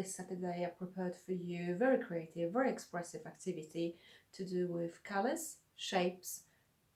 this Saturday I prepared for you very creative, very expressive activity to do with colors, shapes,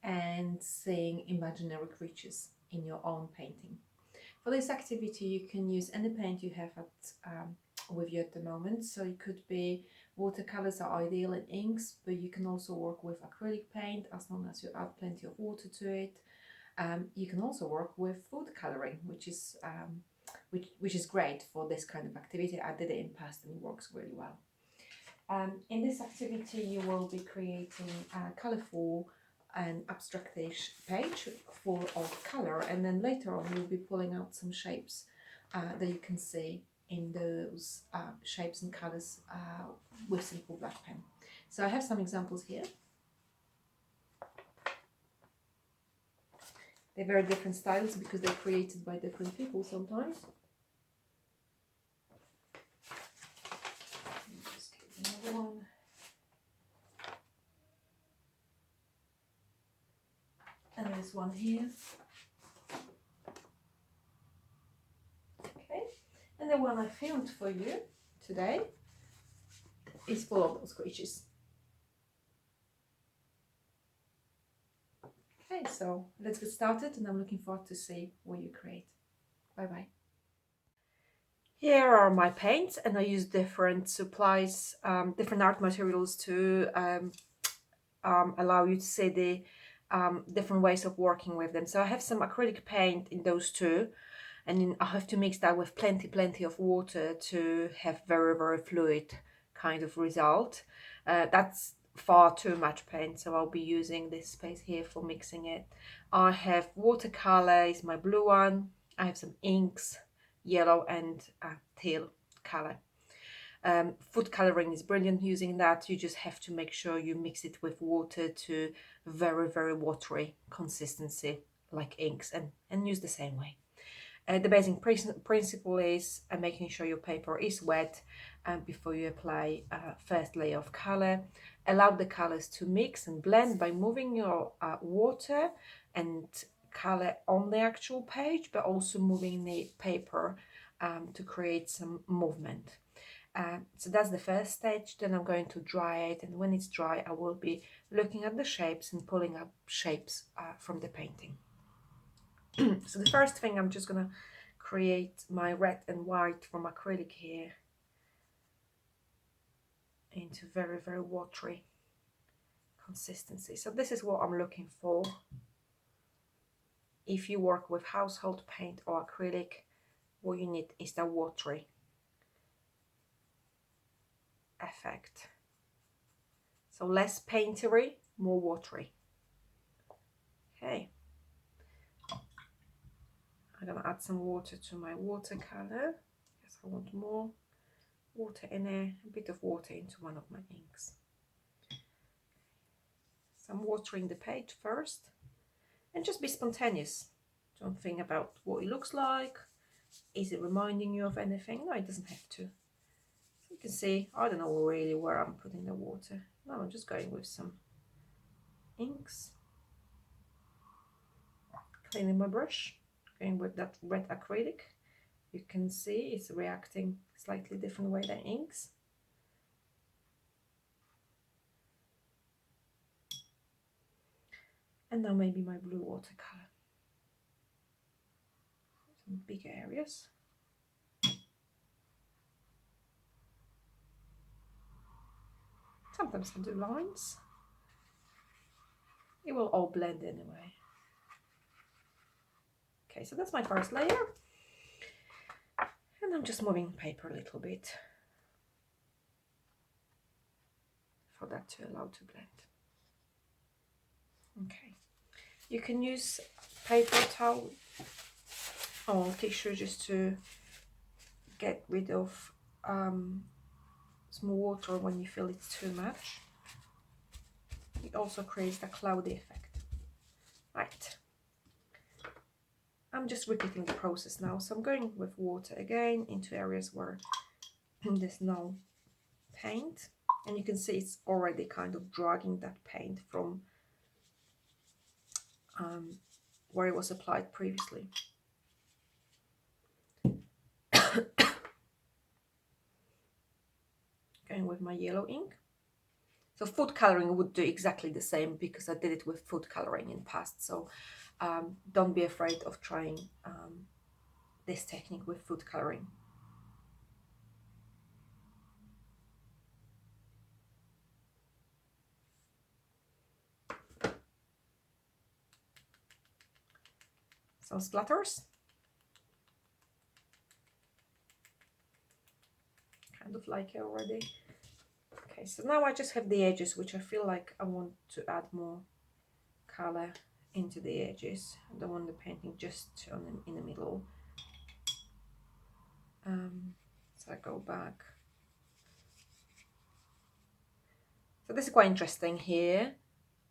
and seeing imaginary creatures in your own painting. For this activity, you can use any paint you have with you at the moment. So it could be watercolors are ideal in inks, but you can also work with acrylic paint as long as you add plenty of water to it. You can also work with food coloring, which is great for this kind of activity. I did it in past and it works really well. In this activity, you will be creating a colourful and abstractish page full of colour, and then later on you'll be pulling out some shapes that you can see in those shapes and colours with simple black pen. So I have some examples here. They're very different styles because they're created by different people sometimes. Just get another one. And there's one here. Okay, and the one I filmed for you today is full of those creatures. Okay, so let's get started, and I'm looking forward to see what you create. Bye bye. Here are my paints, and I use different supplies, different art materials to allow you to see the different ways of working with them. So I have some acrylic paint in those two, and then I have to mix that with plenty of water to have very fluid kind of result. That's far too much paint, so I'll be using this space here for mixing it. I have watercolor, is my blue one. I have some inks, yellow and teal color. Food coloring is brilliant using that. You just have to make sure you mix it with water to very watery consistency like inks, and use the same way. The basic principle is making sure your paper is wet before you apply first layer of color. Allow the colors to mix and blend by moving your water and color on the actual page, but also moving the paper to create some movement. So that's the first stage. Then I'm going to dry it, and when it's dry I will be looking at the shapes and pulling up shapes from the painting. So the first thing, I'm just gonna create my red and white from acrylic here into very watery consistency. So this is what I'm looking for. If you work with household paint or acrylic, what you need is the watery effect. So less paintery, more watery. Okay. I'm gonna add some water to my watercolor because I want more water in there, a bit of water into one of my inks. So I'm watering the page first, and just be spontaneous. Don't think about what it looks like. Is it reminding you of anything? No, it doesn't have to. So you can see, I don't know really where I'm putting the water. No, I'm just going with some inks. Cleaning my brush, going with that red acrylic. You can see it's reacting slightly different way than inks. And now maybe my blue watercolor. Some bigger areas. Sometimes I do lines. It will all blend anyway. Okay, so that's my first layer. And I'm just moving paper a little bit for that to allow to blend. Okay, you can use paper towel or tissue just to get rid of some water when you feel it's too much. It also creates the cloudy effect. Right, I'm just repeating the process now. So I'm going with water again into areas where there's no paint, and you can see it's already kind of dragging that paint from where it was applied previously. going with my yellow ink. So food coloring would do exactly the same because I did it with food coloring in past. So don't be afraid of trying this technique with food coloring. Some splatters. Kind of like it already. Okay, so now I just have the edges, which I feel like I want to add more color into the edges. I don't want the painting just in the middle. So I go back. So this is quite interesting here.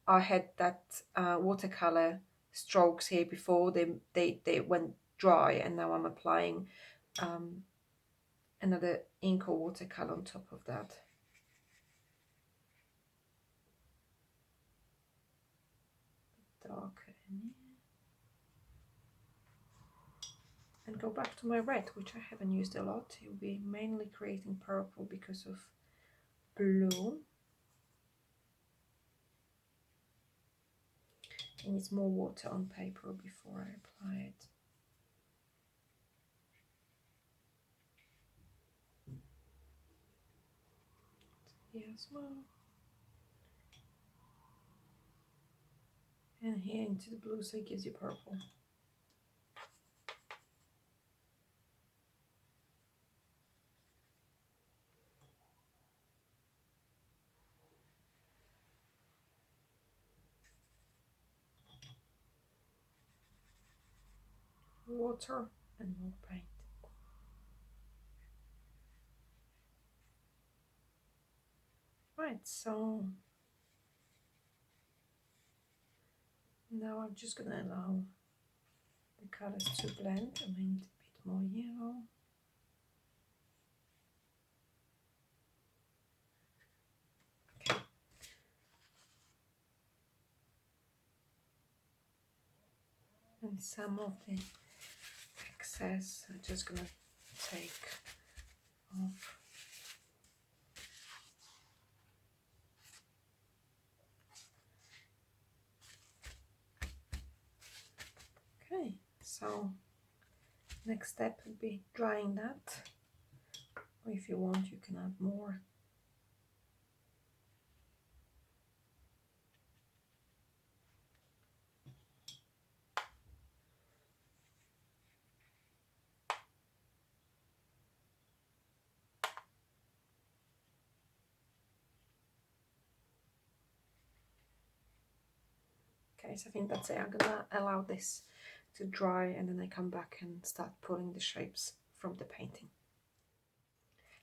I had that watercolor strokes here before they went dry, and now I'm applying another ink or watercolor on top of that. Darker in here. And go back to my red, which I haven't used a lot. It will be mainly creating purple because of blue. It needs more water on paper before I apply it. Here as well. And here into the blue, so it gives you purple. Water and more paint. Right, so now I'm just gonna allow the colors to blend. I made a bit more yellow. Okay. And some of the excess I'm just gonna take off. Okay, so next step would be drying that, or if you want you can add more. Okay, so I think that's it. I'm gonna allow this to dry and then I come back and start pulling the shapes from the painting.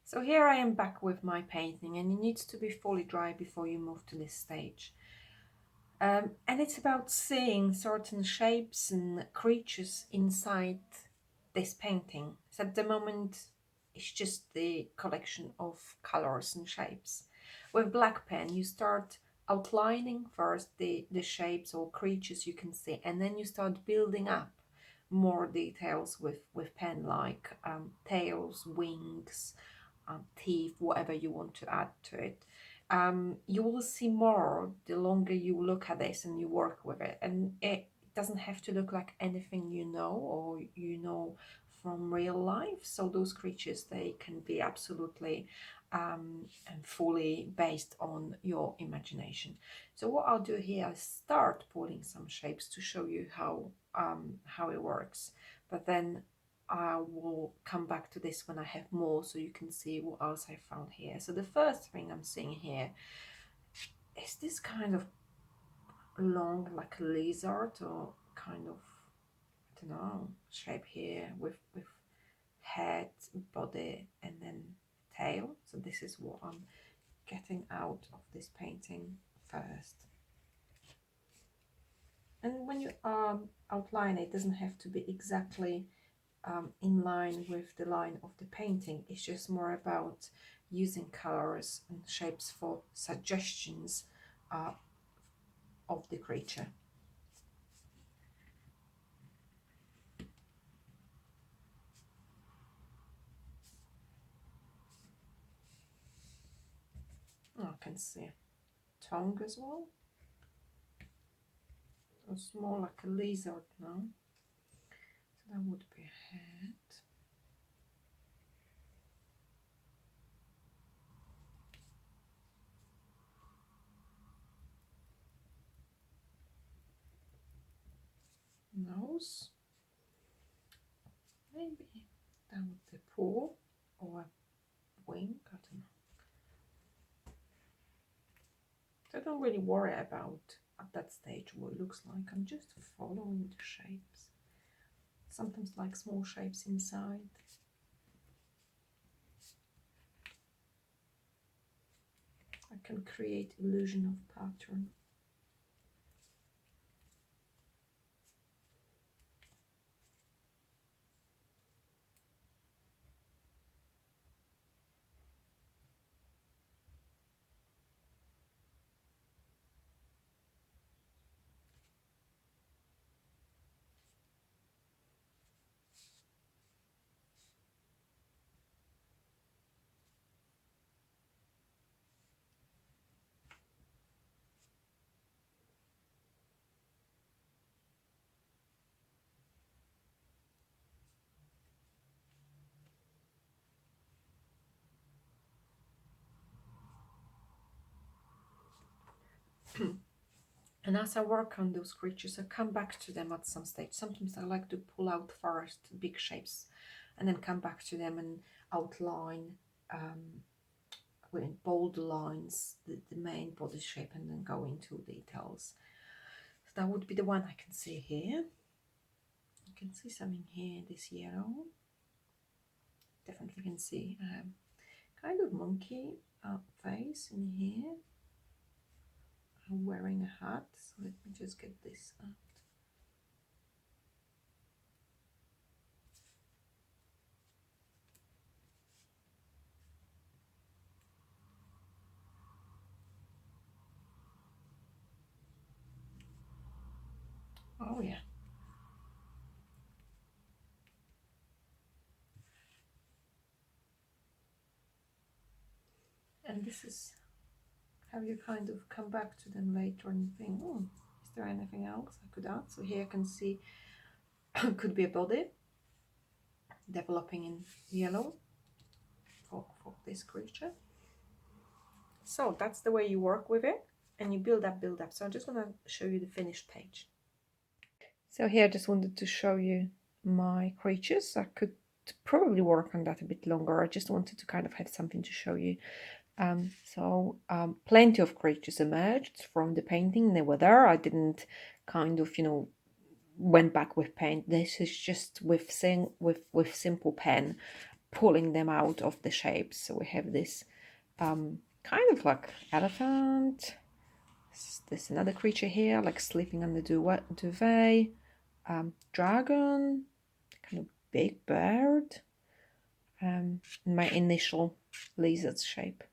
So here I am back with my painting, and it needs to be fully dry before you move to this stage. And it's about seeing certain shapes and creatures inside this painting. So at the moment, it's just the collection of colors and shapes. With black pen, you start outlining first the shapes or creatures you can see, and then you start building up more details with pen, like tails, wings, teeth, whatever you want to add to it. You will see more the longer you look at this and you work with it, and it doesn't have to look like anything you know or you know from real life. So those creatures, they can be absolutely and fully based on your imagination. So what I'll do here is start pulling some shapes to show you how it works, but then I will come back to this when I have more, so you can see what else I found here. So the first thing I'm seeing here is this kind of long, like a lizard, or kind of, I don't know, shape here with head, body, and then tail. So this is what I'm getting out of this painting first. And when you outline it, doesn't have to be exactly in line with the line of the painting. It's just more about using colors and shapes for suggestions of the creature. can see tongue as well. It's more like a lizard now. So that would be a head. Nose. Maybe that would be paw or wing, I don't know. I don't really worry about at that stage what it looks like. I'm just following the shapes. Sometimes like small shapes inside. I can create illusion of pattern. And as I work on those creatures, I come back to them at some stage. Sometimes I like to pull out first big shapes and then come back to them and outline with bold lines the main body shape and then go into details. So that would be the one I can see here. You can see something here, this yellow. Definitely can see kind of monkey face in here. I'm wearing a hat, so let me just get this out. Oh yeah. And this is how you kind of come back to them later and think, oh, is there anything else I could add? So here I can see could be a body developing in yellow for this creature. So that's the way you work with it, and you build up. So I'm just going to show you the finished page. So here I just wanted to show you my creatures. I could probably work on that a bit longer. I just wanted to kind of have something to show you. Plenty of creatures emerged from the painting. They were there. I didn't kind of, went back with paint. This is just with simple pen, pulling them out of the shapes. So we have this kind of like elephant. There's another creature here, like sleeping on the duvet. Dragon, kind of big bird. My initial lizard shape.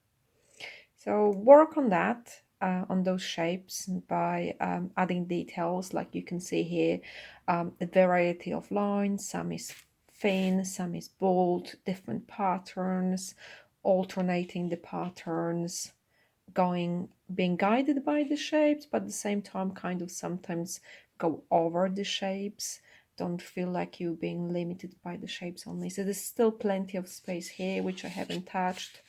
So work on that, on those shapes by adding details, like you can see here, a variety of lines. Some is thin, some is bold, different patterns, alternating the patterns, being guided by the shapes, but at the same time kind of sometimes go over the shapes. Don't feel like you're being limited by the shapes only. So there's still plenty of space here which I haven't touched,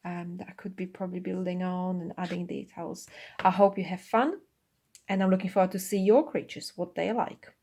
that I could be probably building on and adding details. I hope you have fun, and I'm looking forward to see your creatures, what they like.